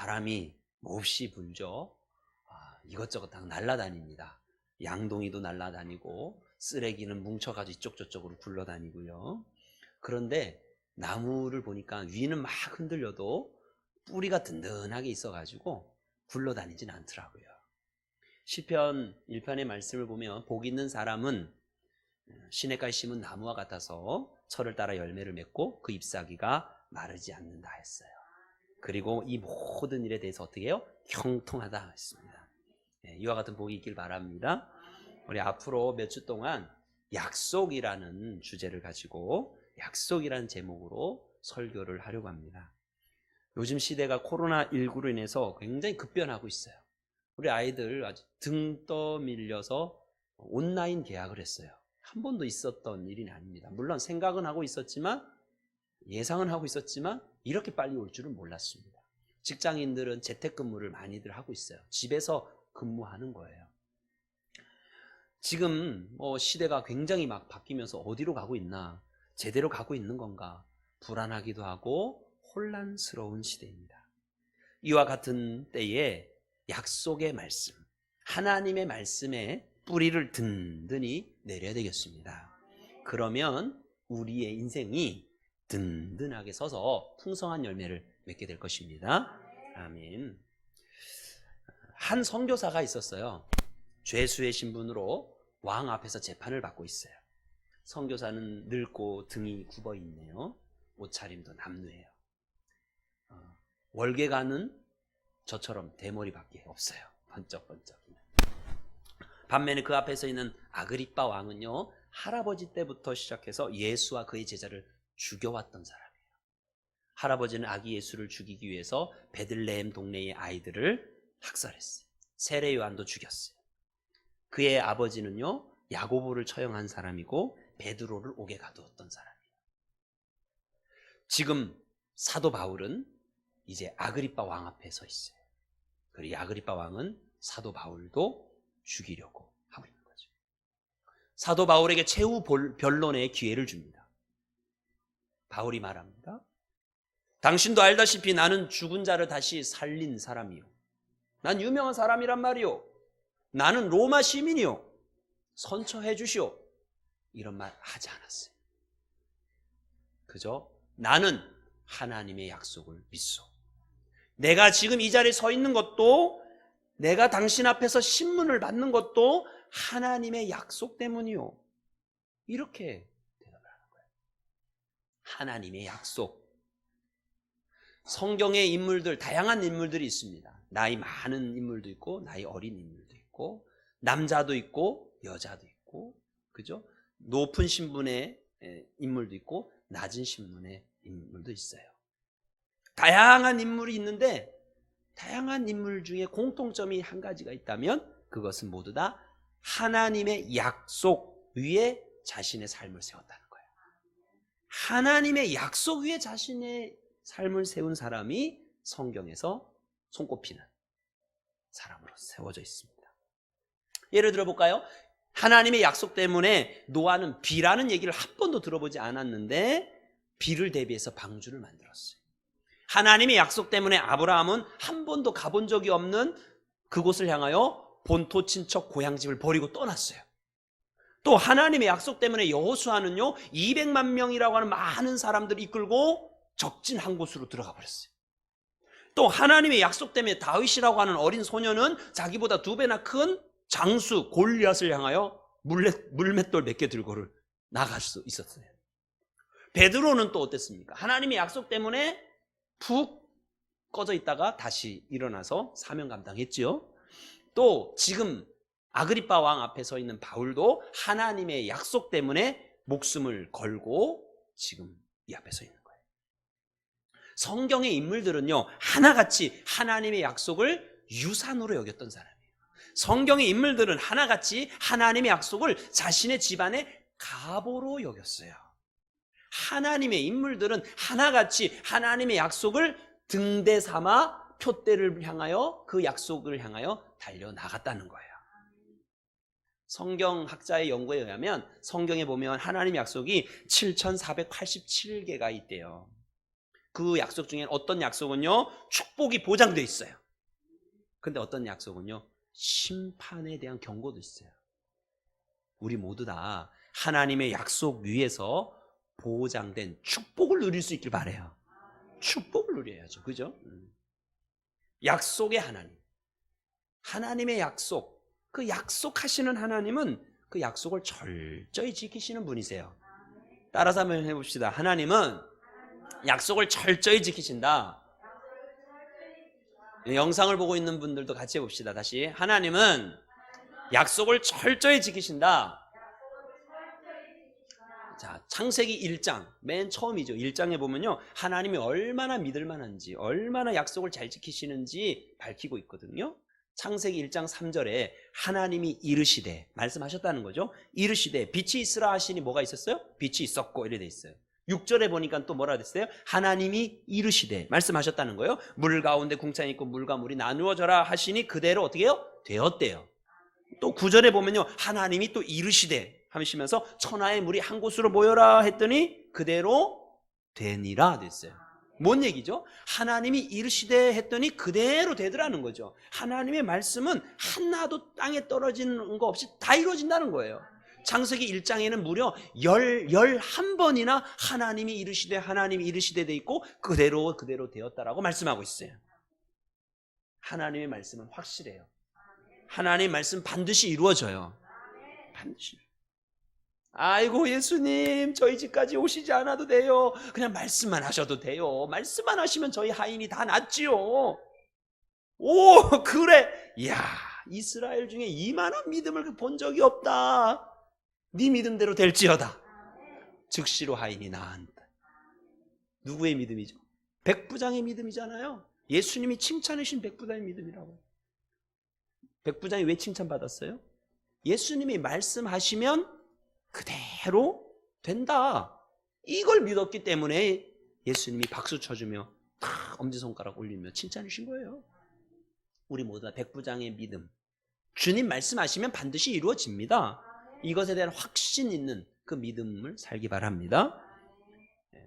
바람이 몹시 불죠. 이것저것 다 날아다닙니다. 양동이도 날아다니고 쓰레기는 뭉쳐가지고 이쪽 저쪽으로 굴러다니고요. 그런데 나무를 보니까 위는 막 흔들려도 뿌리가 든든하게 있어가지고 굴러다니진 않더라고요. 시편 1편의 말씀을 보면 복 있는 사람은 시냇가에 심은 나무와 같아서 철을 따라 열매를 맺고 그 잎사귀가 마르지 않는다 했어요. 그리고 이 모든 일에 대해서 어떻게 해요? 형통하다 했습니다. 이와 같은 복이 있길 바랍니다. 우리 앞으로 몇 주 동안 약속이라는 주제를 가지고 약속이라는 제목으로 설교를 하려고 합니다. 요즘 시대가 코로나19로 인해서 굉장히 급변하고 있어요. 우리 아이들 아주 등 떠밀려서 온라인 계약을 했어요. 한 번도 있었던 일이 아닙니다. 물론 생각은 하고 있었지만, 예상은 하고 있었지만 이렇게 빨리 올 줄은 몰랐습니다. 직장인들은 재택근무를 많이들 하고 있어요. 집에서 근무하는 거예요. 지금 시대가 굉장히 막 바뀌면서 어디로 가고 있나, 제대로 가고 있는 건가 불안하기도 하고 혼란스러운 시대입니다. 이와 같은 때에 약속의 말씀, 하나님의 말씀에 뿌리를 든든히 내려야 되겠습니다. 그러면 우리의 인생이 든든하게 서서 풍성한 열매를 맺게 될 것입니다. 아멘. 한 선교사가 있었어요. 죄수의 신분으로 왕 앞에서 재판을 받고 있어요. 선교사는 늙고 등이 굽어 있네요. 옷차림도 남루해요. 월계관은 저처럼 대머리밖에 없어요. 번쩍번쩍. 반면에 그 앞에 서 있는 아그리빠 왕은요, 할아버지 때부터 시작해서 예수와 그의 제자를 죽여왔던 사람이에요. 할아버지는 아기 예수를 죽이기 위해서 베들레헴 동네의 아이들을 학살했어요. 세례 요한도 죽였어요. 그의 아버지는요, 야고보를 처형한 사람이고 베드로를 옥에 가두었던 사람이에요. 지금 사도 바울은 이제 아그리빠 왕 앞에 서 있어요. 그리고 아그리빠 왕은 사도 바울도 죽이려고 하고 있는 거죠. 사도 바울에게 최후 변론의 기회를 줍니다. 바울이 말합니다. 당신도 알다시피 나는 죽은 자를 다시 살린 사람이요, 난 유명한 사람이란 말이요, 나는 로마 시민이요, 선처해 주시오, 이런 말 하지 않았어요. 그저 나는 하나님의 약속을 믿소. 내가 지금 이 자리에 서 있는 것도, 내가 당신 앞에서 신문을 받는 것도 하나님의 약속 때문이요, 이렇게 대답을 하는 거예요. 하나님의 약속. 성경의 인물들, 다양한 인물들이 있습니다. 나이 많은 인물도 있고 나이 어린 인물도 있고, 남자도 있고 여자도 있고, 그죠? 높은 신분의 인물도 있고 낮은 신분의 인물도 있어요. 다양한 인물이 있는데 다양한 인물 중에 공통점이 한 가지가 있다면 그것은 모두 다 하나님의 약속 위에 자신의 삶을 세웠다는 거예요. 하나님의 약속 위에 자신의 삶을 세운 사람이 성경에서 손꼽히는 사람으로 세워져 있습니다. 예를 들어 볼까요? 하나님의 약속 때문에 노아는 비라는 얘기를 한 번도 들어보지 않았는데 비를 대비해서 방주를 만들었어요. 하나님의 약속 때문에 아브라함은 한 번도 가본 적이 없는 그곳을 향하여 본토 친척 고향집을 버리고 떠났어요. 또 하나님의 약속 때문에 여호수아는요, 200만 명이라고 하는 많은 사람들을 이끌고 적진 한 곳으로 들어가 버렸어요. 또 하나님의 약속 때문에 다윗이라고 하는 어린 소년은 자기보다 2배나 큰 장수 골리앗을 향하여 물맷돌 몇 개 들고를 나갈 수 있었어요. 베드로는 또 어땠습니까? 하나님의 약속 때문에 푹 꺼져 있다가 다시 일어나서 사명 감당했지요. 또 지금 아그리빠 왕 앞에 서 있는 바울도 하나님의 약속 때문에 목숨을 걸고 지금 이 앞에 서 있는 거예요. 성경의 인물들은요, 하나같이 하나님의 약속을 유산으로 여겼던 사람이에요. 성경의 인물들은 하나같이 하나님의 약속을 자신의 집안의 가보로 여겼어요. 하나님의 인물들은 하나같이 하나님의 약속을 등대 삼아 표대를 향하여, 그 약속을 향하여 달려나갔다는 거예요. 성경학자의 연구에 의하면 성경에 보면 하나님의 약속이 7,487개가 있대요. 그 약속 중에 어떤 약속은요, 축복이 보장되어 있어요. 근데 어떤 약속은요, 심판에 대한 경고도 있어요. 우리 모두 다 하나님의 약속 위에서 보장된 축복을 누릴 수 있길 바라요. 축복을 누려야죠. 그죠? 약속의 하나님, 하나님의 약속, 그 약속하시는 하나님은 그 약속을 철저히 지키시는 분이세요. 따라서 한번 해봅시다. 하나님은 약속을 철저히 지키신다. 영상을 보고 있는 분들도 같이 해봅시다. 다시. 하나님은 약속을 철저히 지키신다. 자, 창세기 1장 맨 처음이죠. 1장에 보면요, 하나님이 얼마나 믿을 만한지, 얼마나 약속을 잘 지키시는지 밝히고 있거든요. 창세기 1장 3절에 하나님이 이르시되, 말씀하셨다는 거죠. 이르시되 빛이 있으라 하시니 뭐가 있었어요? 빛이 있었고 이래 돼 있어요. 6절에 보니까 또 뭐라 됐어요? 하나님이 이르시되, 말씀하셨다는 거예요. 물 가운데 궁창이 있고 물과 물이 나누어져라 하시니 그대로 어떻게 해요? 되었대요. 또 9절에 보면요, 하나님이 또 이르시되 하시면서 천하의 물이 한 곳으로 모여라 했더니 그대로 되니라 됐어요. 뭔 얘기죠? 하나님이 이르시되 했더니 그대로 되더라는 거죠. 하나님의 말씀은 하나도 땅에 떨어지는 거 없이 다 이루어진다는 거예요. 창세기 1장에는 무려 11번이나 하나님이 이르시되 돼 있고 그대로 되었다라고 말씀하고 있어요. 하나님의 말씀은 확실해요. 하나님의 말씀 반드시 이루어져요. 반드시. 아이고 예수님, 저희 집까지 오시지 않아도 돼요. 그냥 말씀만 하셔도 돼요. 말씀만 하시면 저희 하인이 다 낫지요. 오, 그래. 이야, 이스라엘 중에 이만한 믿음을 본 적이 없다. 네 믿음대로 될지어다. 즉시로 하인이 나았다. 누구의 믿음이죠? 백부장의 믿음이잖아요. 예수님이 칭찬하신 백부장의 믿음이라고. 백부장이 왜 칭찬받았어요? 예수님이 말씀하시면 그대로 된다. 이걸 믿었기 때문에 예수님이 박수 쳐주며 엄지손가락 올리며 칭찬해 주신 거예요. 우리 모두 다 백부장의 믿음, 주님 말씀하시면 반드시 이루어집니다. 이것에 대한 확신 있는 그 믿음을 살기 바랍니다.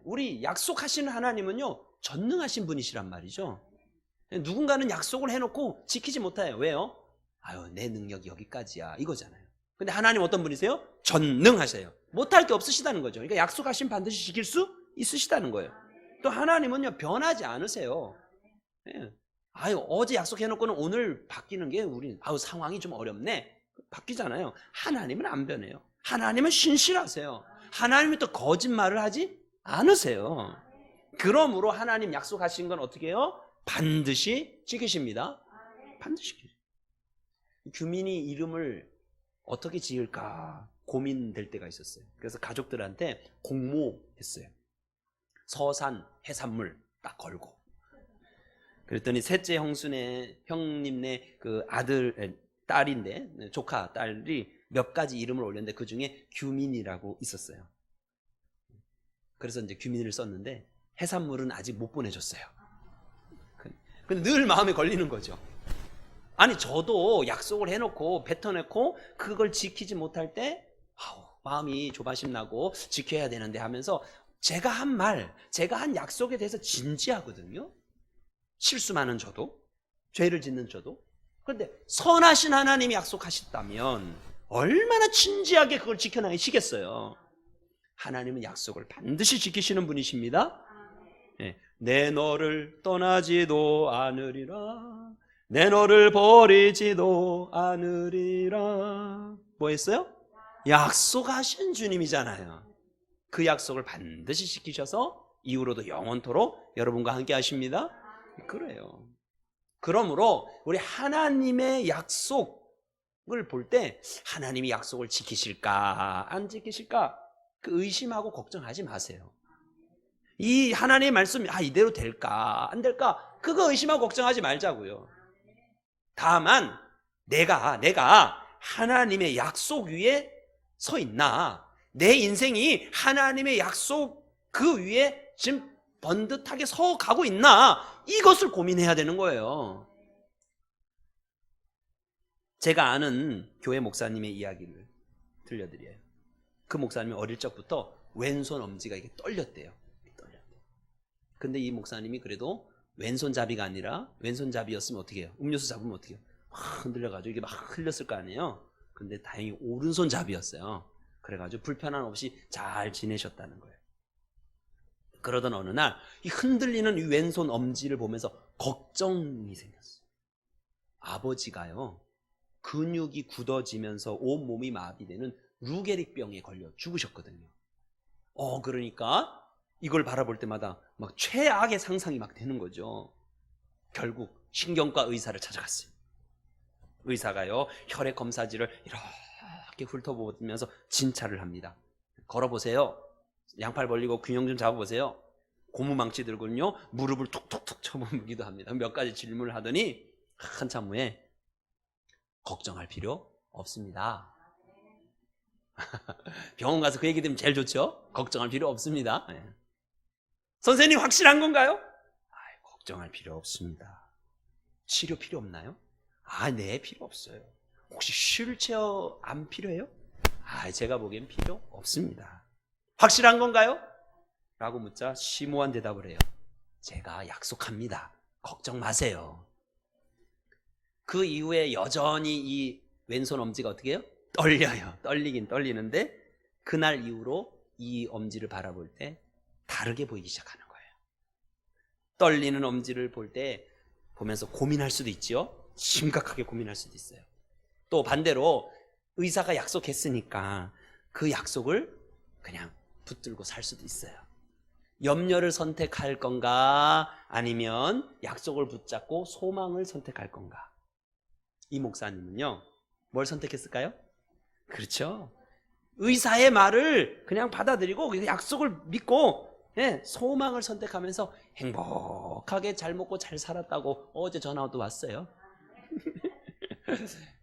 우리 약속하시는 하나님은요, 전능하신 분이시란 말이죠. 누군가는 약속을 해놓고 지키지 못해요. 왜요? 아유, 내 능력이 여기까지야 이거잖아요. 근데 하나님 어떤 분이세요? 전능하세요. 못할 게 없으시다는 거죠. 그러니까 약속하시면 반드시 지킬 수 있으시다는 거예요. 또 하나님은요, 변하지 않으세요. 예. 아유, 어제 약속해놓고는 오늘 바뀌는 게 우리 상황이 좀 어렵네, 바뀌잖아요. 하나님은 안 변해요. 하나님은 신실하세요. 하나님은 또 거짓말을 하지 않으세요. 그러므로 하나님 약속하신 건 어떻게 해요? 반드시 지키십니다. 반드시 지키십니다. 규민이 이름을 어떻게 지을까 고민될 때가 있었어요. 그래서 가족들한테 공모했어요. 서산 해산물 딱 걸고. 그랬더니 셋째 형님네 그 딸인데, 조카 딸이 몇 가지 이름을 올렸는데 그 중에 규민이라고 있었어요. 그래서 이제 규민을 썼는데 해산물은 아직 못 보내줬어요. 근데 늘 마음에 걸리는 거죠. 아니, 저도 약속을 해놓고 뱉어놓고 그걸 지키지 못할 때 마음이 조바심 나고 지켜야 되는데 하면서 제가 한 약속에 대해서 진지하거든요. 실수많은 저도, 죄를 짓는 저도. 그런데 선하신 하나님이 약속하셨다면 얼마나 진지하게 그걸 지켜나가시겠어요. 하나님은 약속을 반드시 지키시는 분이십니다. 네. 내 너를 떠나지도 않으리라, 내 너를 버리지도 않으리라. 뭐 했어요? 약속하신 주님이잖아요. 그 약속을 반드시 지키셔서 이후로도 영원토록 여러분과 함께 하십니다. 그래요. 그러므로 우리 하나님의 약속을 볼 때 하나님이 약속을 지키실까 안 지키실까 그 의심하고 걱정하지 마세요. 이 하나님의 말씀이 이대로 될까 안 될까 그거 의심하고 걱정하지 말자고요. 다만 내가 하나님의 약속 위에 서 있나, 내 인생이 하나님의 약속 그 위에 지금 번듯하게 서 가고 있나, 이것을 고민해야 되는 거예요. 제가 아는 교회 목사님의 이야기를 들려드려요. 그 목사님이 어릴 적부터 왼손 엄지가 이게 떨렸대요. 근데 이 목사님이 그래도 왼손잡이가 아니라 왼손잡이였으면 어떻게 해요? 음료수 잡으면 어떻게 해요? 막 흔들려가지고 이게 막 흘렸을 거 아니에요? 근데 다행히 오른손잡이였어요. 그래가지고 불편함 없이 잘 지내셨다는 거예요. 그러던 어느 날 이 흔들리는 이 왼손 엄지를 보면서 걱정이 생겼어요. 아버지가요, 근육이 굳어지면서 온몸이 마비되는 루게릭병에 걸려 죽으셨거든요. 그러니까 이걸 바라볼 때마다 막 최악의 상상이 막 되는 거죠. 결국 신경과 의사를 찾아갔어요. 의사가요, 혈액 검사지를 이렇게 훑어보면서 진찰을 합니다. 걸어보세요. 양팔 벌리고 균형 좀 잡아보세요. 고무망치 들고는요, 무릎을 툭툭툭 쳐보기도 합니다. 몇 가지 질문을 하더니 한참 후에 걱정할 필요 없습니다. 병원 가서 그 얘기 들으면 제일 좋죠? 걱정할 필요 없습니다. 네. 선생님 확실한 건가요? 걱정할 필요 없습니다. 치료 필요 없나요? 네, 필요 없어요. 혹시 휠체어 안 필요해요? 제가 보기엔 필요 없습니다. 확실한 건가요? 라고 묻자 심오한 대답을 해요. 제가 약속합니다. 걱정 마세요. 그 이후에 여전히 이 왼손 엄지가 어떻게 해요? 떨려요. 떨리긴 떨리는데 그날 이후로 이 엄지를 바라볼 때 다르게 보이기 시작하는 거예요. 떨리는 엄지를 볼 때 보면서 고민할 수도 있죠. 심각하게 고민할 수도 있어요. 또 반대로 의사가 약속했으니까 그 약속을 그냥 붙들고 살 수도 있어요. 염려를 선택할 건가 아니면 약속을 붙잡고 소망을 선택할 건가. 이 목사님은요, 뭘 선택했을까요? 그렇죠. 의사의 말을 그냥 받아들이고 약속을 믿고 소망을 선택하면서 행복하게 잘 먹고 잘 살았다고 어제 전화도 왔어요.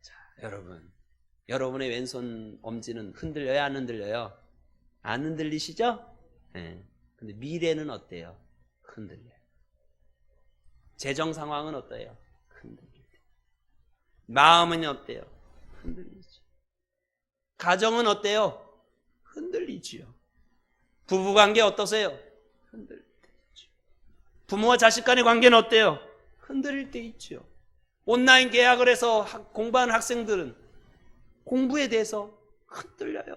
자, 여러분의 왼손 엄지는 흔들려요, 안 흔들려요? 안 흔들리시죠? 네. 근데 미래는 어때요? 흔들려요. 재정 상황은 어때요? 흔들려요. 마음은 어때요? 흔들리죠. 가정은 어때요? 흔들리지요. 부부관계 어떠세요? 흔들릴 때 있죠. 부모와 자식 간의 관계는 어때요? 흔들릴 때 있죠. 온라인 계약을 해서 공부하는 학생들은 공부에 대해서 흔들려요.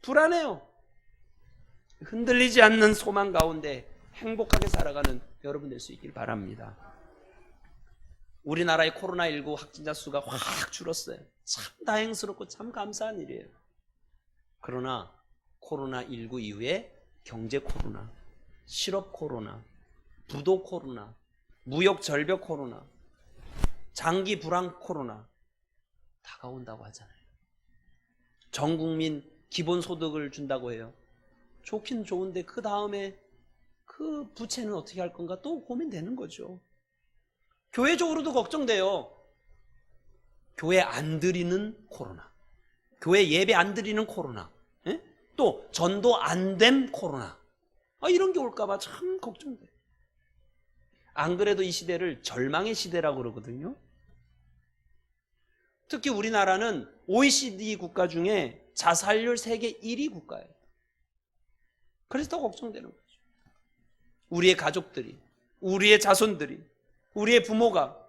불안해요. 흔들리지 않는 소망 가운데 행복하게 살아가는 여러분 될 수 있길 바랍니다. 우리나라의 코로나19 확진자 수가 확 줄었어요. 참 다행스럽고 참 감사한 일이에요. 그러나 코로나19 이후에 경제 코로나, 실업 코로나, 부도 코로나, 무역 절벽 코로나, 장기 불황 코로나 다가온다고 하잖아요. 전 국민 기본소득을 준다고 해요. 좋긴 좋은데 그 다음에 그 부채는 어떻게 할 건가 또 고민되는 거죠. 교회적으로도 걱정돼요. 교회 안 드리는 코로나, 교회 예배 안 드리는 코로나, 또 전도 안 된 코로나, 이런 게 올까봐 참 걱정돼요. 안 그래도 이 시대를 절망의 시대라고 그러거든요. 특히 우리나라는 OECD 국가 중에 자살률 세계 1위 국가예요. 그래서 더 걱정되는 거죠. 우리의 가족들이, 우리의 자손들이, 우리의 부모가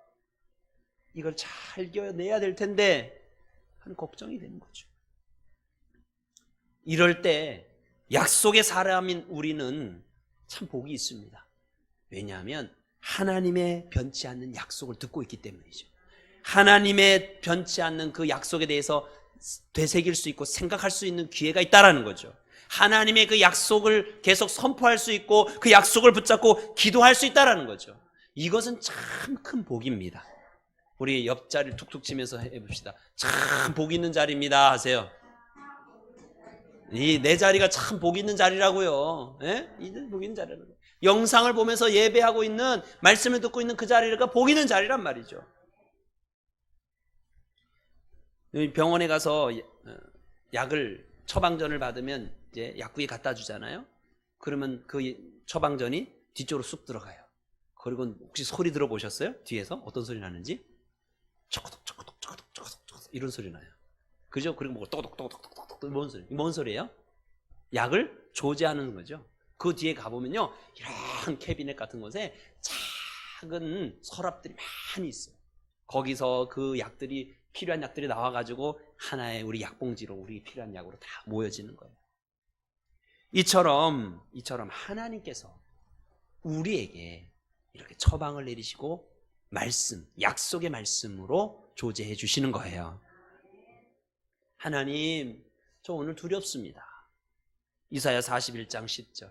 이걸 잘 이겨내야 될 텐데 하는 걱정이 되는 거죠. 이럴 때 약속의 사람인 우리는 참 복이 있습니다. 왜냐하면 하나님의 변치 않는 약속을 듣고 있기 때문이죠. 하나님의 변치 않는 그 약속에 대해서 되새길 수 있고 생각할 수 있는 기회가 있다라는 거죠. 하나님의 그 약속을 계속 선포할 수 있고 그 약속을 붙잡고 기도할 수 있다라는 거죠. 이것은 참 큰 복입니다. 우리 옆자리를 툭툭 치면서 해봅시다. 참 복 있는 자리입니다 하세요. 이 내 자리가 참 복 있는 자리라고요. 이 복 있는 자리라고. 영상을 보면서 예배하고 있는, 말씀을 듣고 있는 그 자리가 복 있는 자리란 말이죠. 병원에 가서 약을 처방전을 받으면 이제 약국에 갖다 주잖아요. 그러면 그 처방전이 뒤쪽으로 쑥 들어가요. 그리고 혹시 소리 들어보셨어요? 뒤에서 어떤 소리 나는지? 초코독 초코독 초코독 초코독 이런 소리 나요. 그죠? 그리고 뭐 또독또독또독 뭔 소리? 뭔 소리예요? 약을 조제하는 거죠. 그 뒤에 가보면요, 이런 캐비넷 같은 곳에 작은 서랍들이 많이 있어요. 거기서 그 약들이, 필요한 약들이 나와가지고 하나의 우리 약봉지로 우리 필요한 약으로 다 모여지는 거예요. 이처럼 하나님께서 우리에게 이렇게 처방을 내리시고 말씀, 약속의 말씀으로 조제해 주시는 거예요. 하나님, 저 오늘 두렵습니다. 이사야 41장 10절.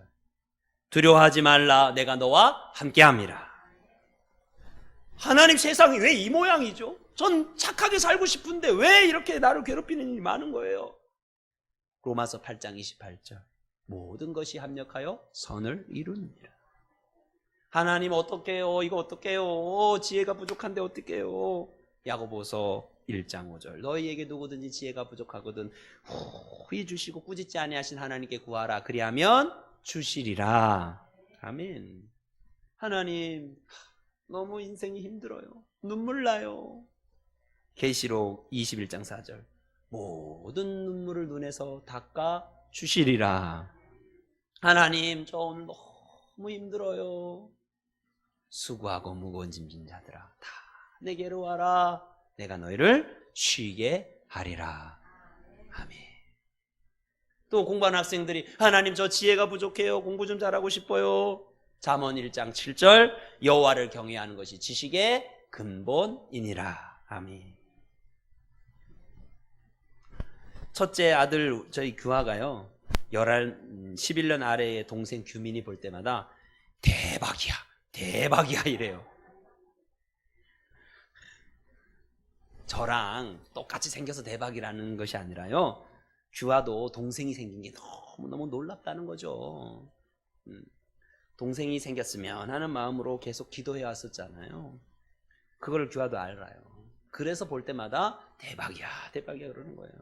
두려워하지 말라, 내가 너와 함께함이라. 하나님, 세상이 왜 이 모양이죠? 전 착하게 살고 싶은데 왜 이렇게 나를 괴롭히는 일이 많은 거예요? 로마서 8장 28절. 모든 것이 합력하여 선을 이루느니라. 하나님, 어떡해요? 이거 어떡해요? 지혜가 부족한데 어떡해요? 야고보서 1장 5절. 너희에게 누구든지 지혜가 부족하거든 후히 주시고 꾸짖지 아니하신 하나님께 구하라. 그리하면 주시리라. 아멘. 하나님, 너무 인생이 힘들어요. 눈물 나요. 계시록 21장 4절. 모든 눈물을 눈에서 닦아 주시리라. 하나님, 저 오늘 너무 힘들어요. 수고하고 무거운 짐진 자들아, 다 내게로 와라. 내가 너희를 쉬게 하리라. 아멘. 또 공부하는 학생들이, 하나님, 저 지혜가 부족해요. 공부 좀 잘하고 싶어요. 잠언 1장 7절. 여호와를 경외하는 것이 지식의 근본이니라. 아멘. 첫째 아들 저희 규하가요, 11년 아래의 동생 규민이 볼 때마다 대박이야, 대박이야 이래요. 저랑 똑같이 생겨서 대박이라는 것이 아니라요, 규하도 동생이 생긴 게 너무너무 놀랍다는 거죠. 동생이 생겼으면 하는 마음으로 계속 기도해 왔었잖아요. 그걸 규하도 알아요. 그래서 볼 때마다 대박이야, 대박이야 그러는 거예요.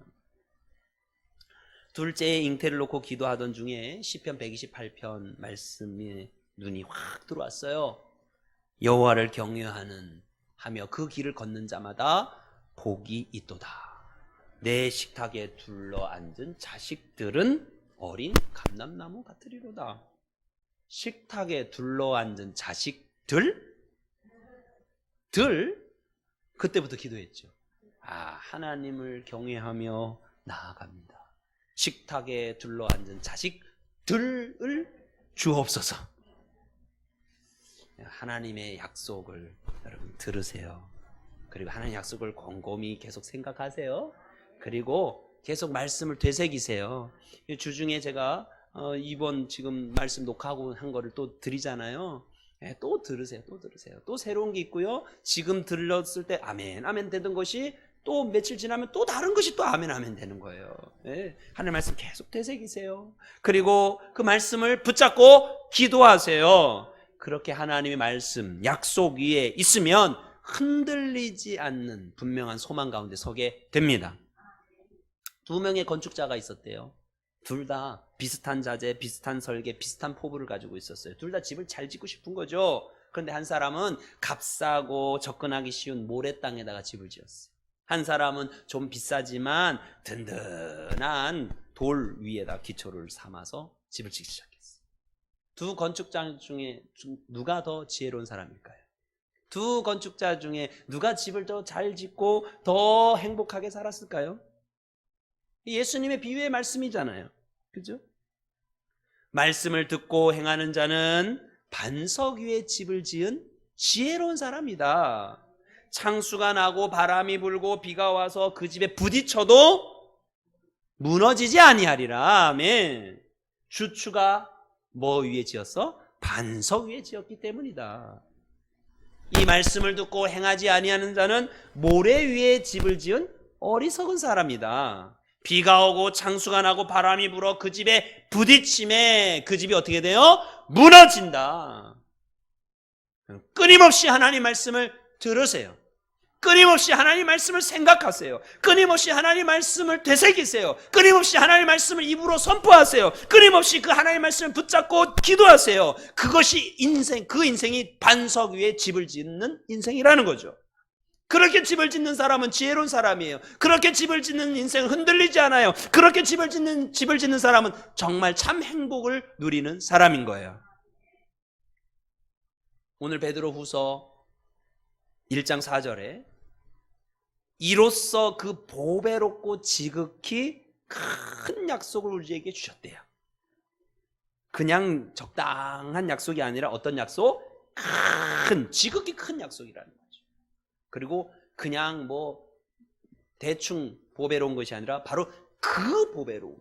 둘째 잉태를 놓고 기도하던 중에 시편 128편 말씀에 눈이 확 들어왔어요. 여호와를 경외하는 하며 그 길을 걷는 자마다 복이 있도다. 내 식탁에 둘러앉은 자식들은 어린 감람나무 같으리로다. 식탁에 둘러앉은 자식들? 그때부터 기도했죠. 하나님을 경외하며 나아갑니다. 식탁에 둘러앉은 자식들을 주옵소서. 하나님의 약속을 여러분 들으세요. 그리고 하나님의 약속을 곰곰이 계속 생각하세요. 그리고 계속 말씀을 되새기세요. 주중에 제가 이번 지금 말씀 녹화하고 한 거를 또 드리잖아요. 또 들으세요. 또 새로운 게 있고요. 지금 들렸을 때 아멘 아멘 되던 것이 또 며칠 지나면 또 다른 것이 또 아멘 아멘 되는 거예요. 하나님 말씀 계속 되새기세요. 그리고 그 말씀을 붙잡고 기도하세요. 그렇게 하나님의 말씀, 약속 위에 있으면 흔들리지 않는 분명한 소망 가운데 서게 됩니다. 2명의 건축자가 있었대요. 둘 다 비슷한 자재, 비슷한 설계, 비슷한 포부를 가지고 있었어요. 둘 다 집을 잘 짓고 싶은 거죠. 그런데 한 사람은 값싸고 접근하기 쉬운 모래 땅에다가 집을 지었어요. 한 사람은 좀 비싸지만 든든한 돌 위에다 기초를 삼아서 집을 짓기 시작했어요. 두 건축자 중에 누가 더 지혜로운 사람일까요? 두 건축자 중에 누가 집을 더 잘 짓고 더 행복하게 살았을까요? 예수님의 비유의 말씀이잖아요. 그죠? 말씀을 듣고 행하는 자는 반석 위에 집을 지은 지혜로운 사람이다. 창수가 나고 바람이 불고 비가 와서 그 집에 부딪혀도 무너지지 아니하리라. 아멘. 주추가 뭐 위에 지었어? 반석 위에 지었기 때문이다. 이 말씀을 듣고 행하지 아니하는 자는 모래 위에 집을 지은 어리석은 사람이다. 비가 오고 창수가 나고 바람이 불어 그 집에 부딪힘에 그 집이 어떻게 돼요? 무너진다. 끊임없이 하나님 말씀을 들으세요. 끊임없이 하나님 말씀을 생각하세요. 끊임없이 하나님 말씀을 되새기세요. 끊임없이 하나님 말씀을 입으로 선포하세요. 끊임없이 그 하나님 말씀을 붙잡고 기도하세요. 그것이 인생, 그 인생이 반석 위에 집을 짓는 인생이라는 거죠. 그렇게 집을 짓는 사람은 지혜로운 사람이에요. 그렇게 집을 짓는 인생은 흔들리지 않아요. 그렇게 집을 짓는 사람은 정말 참 행복을 누리는 사람인 거예요. 오늘 베드로후서 1장 4절에 이로써 그 보배롭고 지극히 큰 약속을 우리에게 주셨대요. 그냥 적당한 약속이 아니라 어떤 약속? 지극히 큰 약속이라는 거죠. 그리고 그냥 뭐 대충 보배로운 것이 아니라 바로 그 보배로움.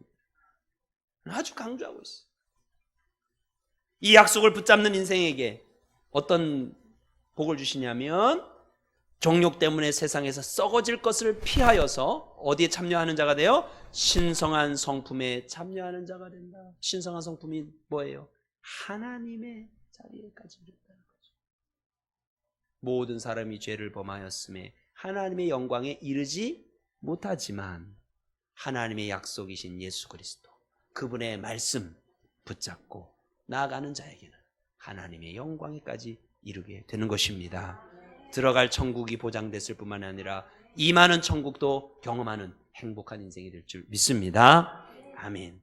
아주 강조하고 있어요. 이 약속을 붙잡는 인생에게 어떤 복을 주시냐면 정욕 때문에 세상에서 썩어질 것을 피하여서 어디에 참여하는 자가 돼요? 신성한 성품에 참여하는 자가 된다. 신성한 성품이 뭐예요? 하나님의 자리에까지 이른다는 거죠. 모든 사람이 죄를 범하였음에 하나님의 영광에 이르지 못하지만 하나님의 약속이신 예수 그리스도, 그분의 말씀 붙잡고 나아가는 자에게는 하나님의 영광에까지 이르게 되는 것입니다. 들어갈 천국이 보장됐을 뿐만 아니라 임하는 천국도 경험하는 행복한 인생이 될 줄 믿습니다. 아멘.